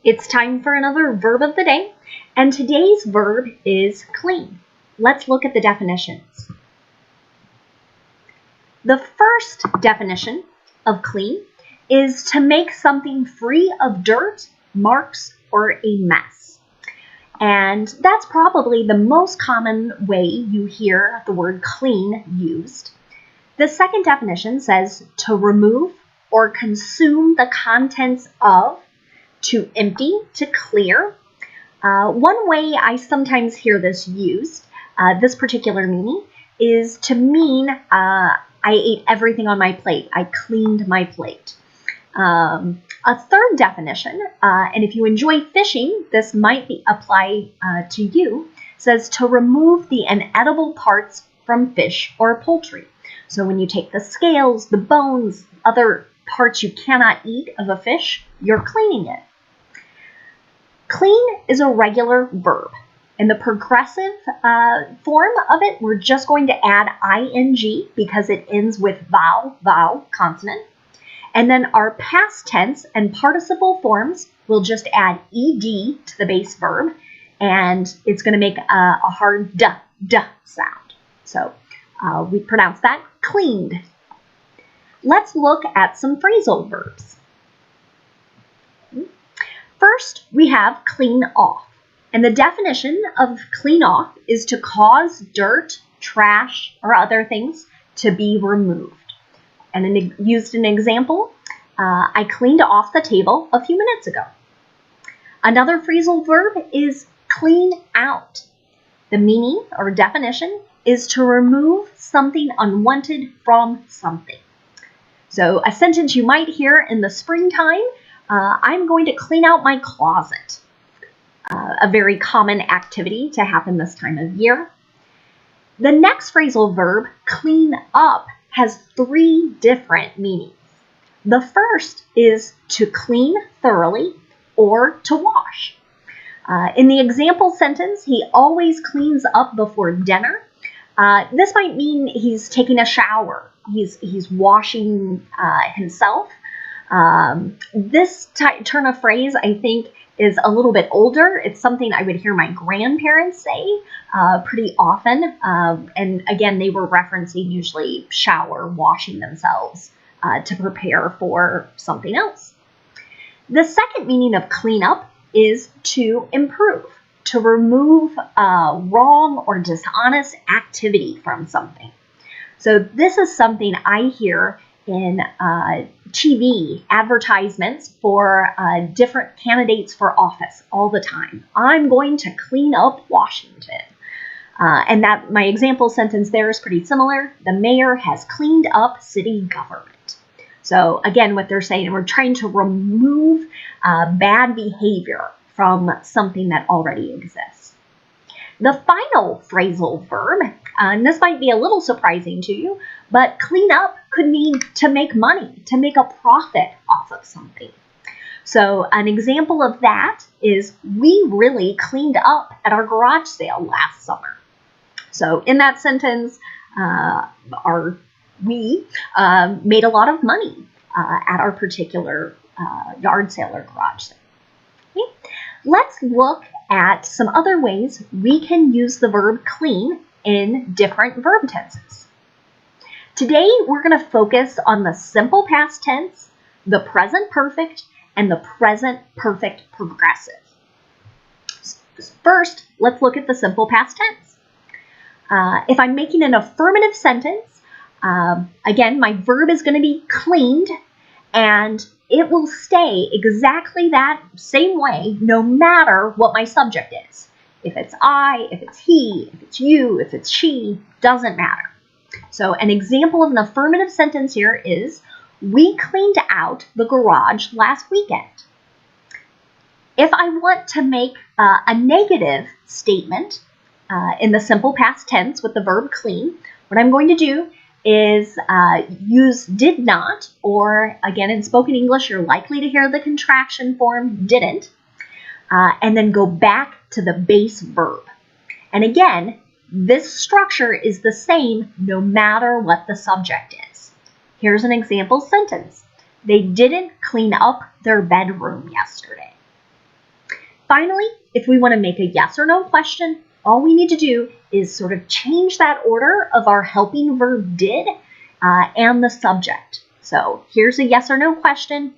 It's time for another verb of the day, and today's verb is clean. Let's look at the definitions. The first definition of clean is to make something free of dirt, marks, or a mess. And that's probably the most common way you hear the word clean used. The second definition says to remove or consume the contents of, to empty, to clear. One way I sometimes hear this used, this particular meaning, is to mean I ate everything on my plate. I cleaned my plate. A third definition, and if you enjoy fishing, this might apply to you, says to remove the inedible parts from fish or poultry. So when you take the scales, the bones, other parts you cannot eat of a fish, you're cleaning it. Clean is a regular verb. In the progressive form of it, we're just going to add ing because it ends with vowel, consonant. And then our past tense and participle forms will just add ed to the base verb, and it's going to make a hard duh sound. So we pronounce that cleaned. Let's look at some phrasal verbs. First, we have clean off. And the definition of clean off is to cause dirt, trash, or other things to be removed. And used an example, I cleaned off the table a few minutes ago. Another phrasal verb is clean out. The meaning or definition is to remove something unwanted from something. So a sentence you might hear in the springtime, I'm going to clean out my closet. A very common activity to happen this time of year. The next phrasal verb, clean up, has three different meanings. The first is to clean thoroughly or to wash. In the example sentence, he always cleans up before dinner. This might mean he's taking a shower. He's washing himself. This turn of phrase, I think, is a little bit older. It's something I would hear my grandparents say pretty often. And again, they were referencing usually shower, washing themselves to prepare for something else. The second meaning of clean up is to improve, to remove wrong or dishonest activity from something. So this is something I hear in TV advertisements for different candidates for office all the time. I'm going to clean up Washington. And that my example sentence there is pretty similar. The mayor has cleaned up city government. So again, what they're saying, we're trying to remove bad behavior from something that already exists. The final phrasal verb, and this might be a little surprising to you, but clean up could mean to make money, to make a profit off of something. So an example of that is we really cleaned up at our garage sale last summer. So in that sentence, we made a lot of money at our particular yard sale or garage sale. Okay. Let's look at some other ways we can use the verb clean in different verb tenses. Today, we're going to focus on the simple past tense, the present perfect, and the present perfect progressive. First, let's look at the simple past tense. If I'm making an affirmative sentence, again, my verb is going to be cleaned, and it will stay exactly that same way no matter what my subject is. If it's I, if it's he, if it's you, if it's she, doesn't matter. So an example of an affirmative sentence here is, we cleaned out the garage last weekend. If I want to make a negative statement in the simple past tense with the verb clean, what I'm going to do is use did not, or again in spoken English, you're likely to hear the contraction form didn't, and then go back to the base verb. And again, this structure is the same no matter what the subject is. Here's an example sentence. They didn't clean up their bedroom yesterday. Finally, if we want to make a yes or no question, all we need to do is sort of change that order of our helping verb did and the subject. So here's a yes or no question.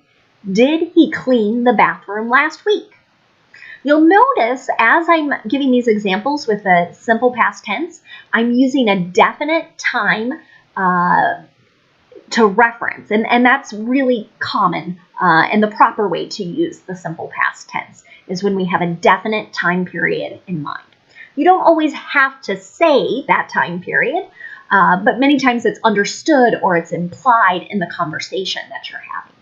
Did he clean the bathroom last week? You'll notice as I'm giving these examples with a simple past tense, I'm using a definite time to reference, and that's really common and the proper way to use the simple past tense is when we have a definite time period in mind. You don't always have to say that time period, but many times it's understood or it's implied in the conversation that you're having.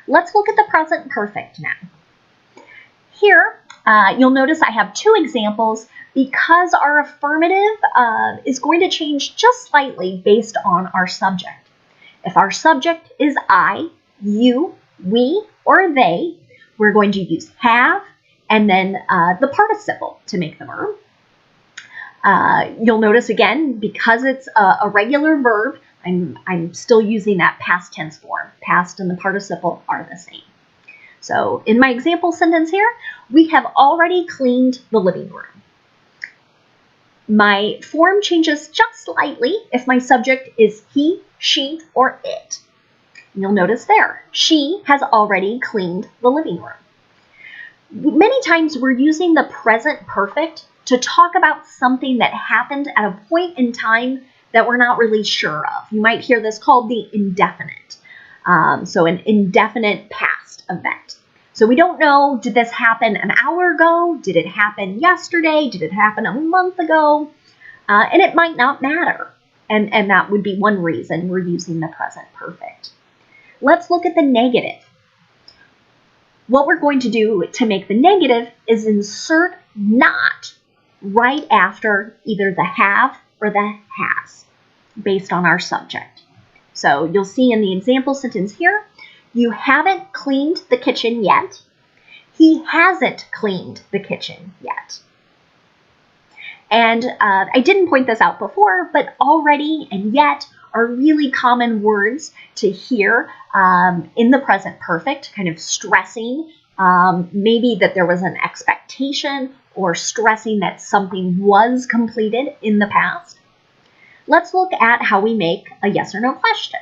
Let's look at the present perfect now. Here, you'll notice I have two examples because our affirmative is going to change just slightly based on our subject. If our subject is I, you, we, or they, we're going to use have and then the participle to make the verb. You'll notice again, because it's a regular verb, I'm still using that past tense form. Past and the participle are the same. So in my example sentence here, we have already cleaned the living room. My form changes just slightly if my subject is he, she, or it. You'll notice there, she has already cleaned the living room. Many times we're using the present perfect to talk about something that happened at a point in time that we're not really sure of. You might hear this called the indefinite. So an indefinite past event. So we don't know, did this happen an hour ago? Did it happen yesterday? Did it happen a month ago? And it might not matter. And that would be one reason we're using the present perfect. Let's look at the negative. What we're going to do to make the negative is insert not right after either the have or the has, based on our subject. So you'll see in the example sentence here, you haven't cleaned the kitchen yet. He hasn't cleaned the kitchen yet. And I didn't point this out before, but already and yet are really common words to hear in the present perfect, kind of stressing maybe that there was an expectation or stressing that something was completed in the past. Let's look at how we make a yes or no question.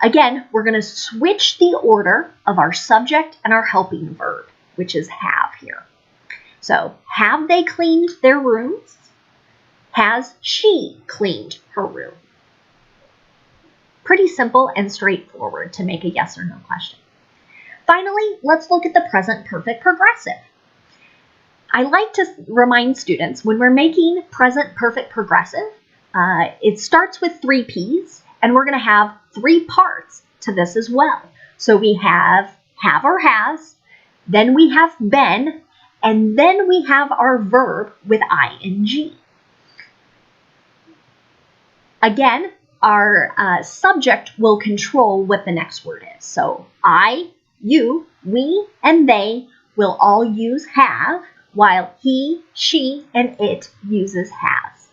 Again, we're going to switch the order of our subject and our helping verb, which is have here. So, have they cleaned their rooms? Has she cleaned her room? Pretty simple and straightforward to make a yes or no question. Finally, let's look at the present perfect progressive. I like to remind students when we're making present perfect progressive, it starts with 3 P's, and we're going to have 3 parts to this as well. So we have or has, then we have been, and then we have our verb with ing. Again, our subject will control what the next word is. So I, you, we, and they will all use have, while he, she, and it uses has.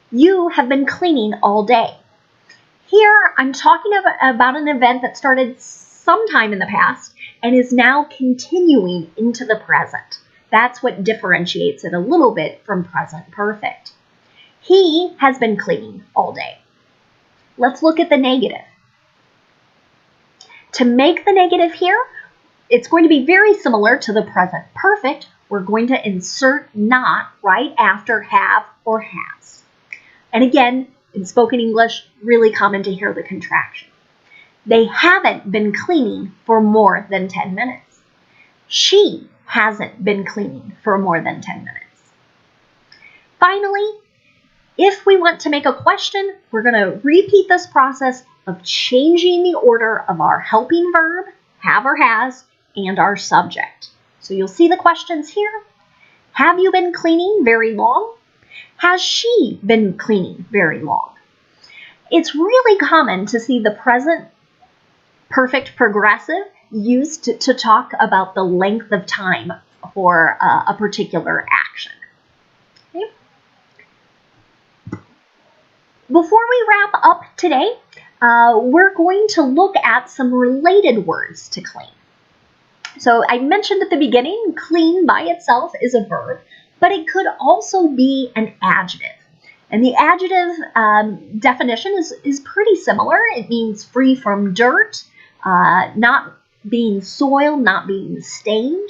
You have been cleaning all day. Here, I'm talking about an event that started sometime in the past and is now continuing into the present. That's what differentiates it a little bit from present perfect. He has been cleaning all day. Let's look at the negative. To make the negative here, it's going to be very similar to the present perfect. We're going to insert not right after have or has. And again, in spoken English, really common to hear the contraction. They haven't been cleaning for more than 10 minutes. She hasn't been cleaning for more than 10 minutes. Finally, if we want to make a question, we're going to repeat this process of changing the order of our helping verb, have or has, and our subject. So you'll see the questions here. Have you been cleaning very long? Has she been cleaning very long? It's really common to see the present perfect progressive used to talk about the length of time for a particular action. Okay. Before we wrap up today, we're going to look at some related words to clean. So I mentioned at the beginning, clean by itself is a verb, but it could also be an adjective. And the adjective definition is pretty similar. It means free from dirt, not being soiled, not being stained.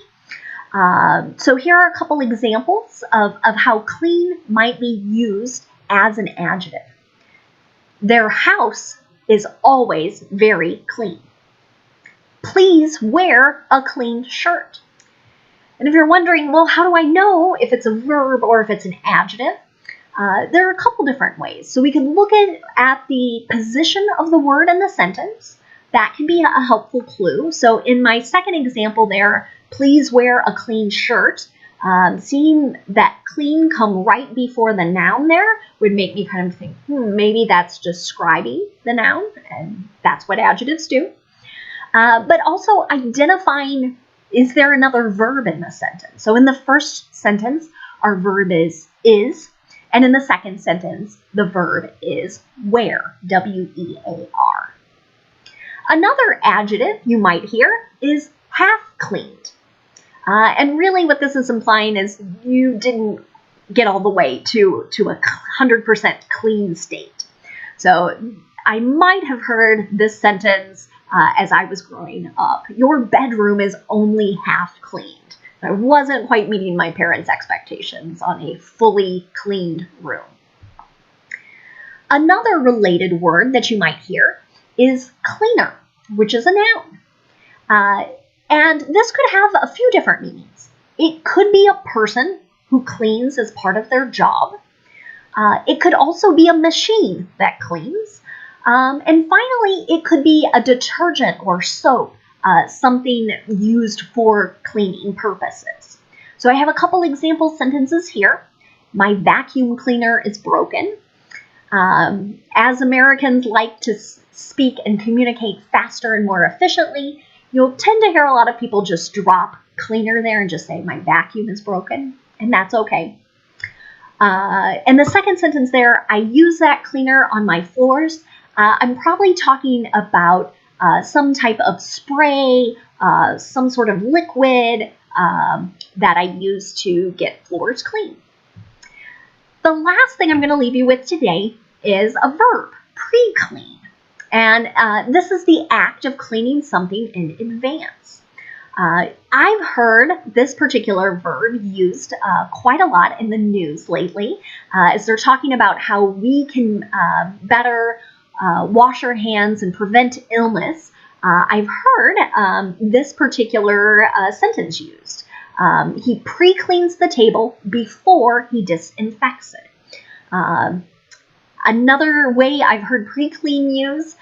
So here are a couple examples of how clean might be used as an adjective. Their house is always very clean. Please wear a clean shirt. And if you're wondering, well, how do I know if it's a verb or if it's an adjective? There are a couple different ways. So we can look at the position of the word in the sentence. That can be a helpful clue. So in my second example there, please wear a clean shirt. Seeing that clean come right before the noun there would make me kind of think, maybe that's describing the noun, and that's what adjectives do. But also identifying, is there another verb in the sentence? So in the first sentence, our verb is, and in the second sentence, the verb is wear, W-E-A-R. Another adjective you might hear is half cleaned. And really what this is implying is you didn't get all the way to a 100% clean state. So I might have heard this sentence as I was growing up. Your bedroom is only half cleaned. I wasn't quite meeting my parents' expectations on a fully cleaned room. Another related word that you might hear is cleaner, which is a noun. And this could have a few different meanings. It could be a person who cleans as part of their job. It could also be a machine that cleans. And finally, it could be a detergent or soap, something used for cleaning purposes. So I have a couple example sentences here. My vacuum cleaner is broken. As Americans like to speak and communicate faster and more efficiently, you'll tend to hear a lot of people just drop cleaner there and just say, my vacuum is broken, and that's okay. And the second sentence there, I use that cleaner on my floors. I'm probably talking about some type of spray, some sort of liquid that I use to get floors clean. The last thing I'm going to leave you with today is a verb, pre-clean. And this is the act of cleaning something in advance. I've heard this particular verb used quite a lot in the news lately as they're talking about how we can better wash our hands and prevent illness. I've heard this particular sentence used. He pre-cleans the table before he disinfects it. Another way I've heard pre-clean used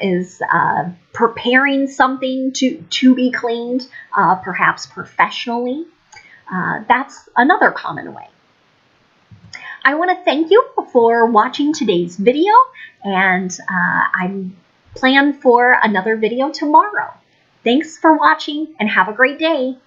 is preparing something to be cleaned, perhaps professionally. That's another common way. I want to thank you for watching today's video, and I plan for another video tomorrow. Thanks for watching, and have a great day.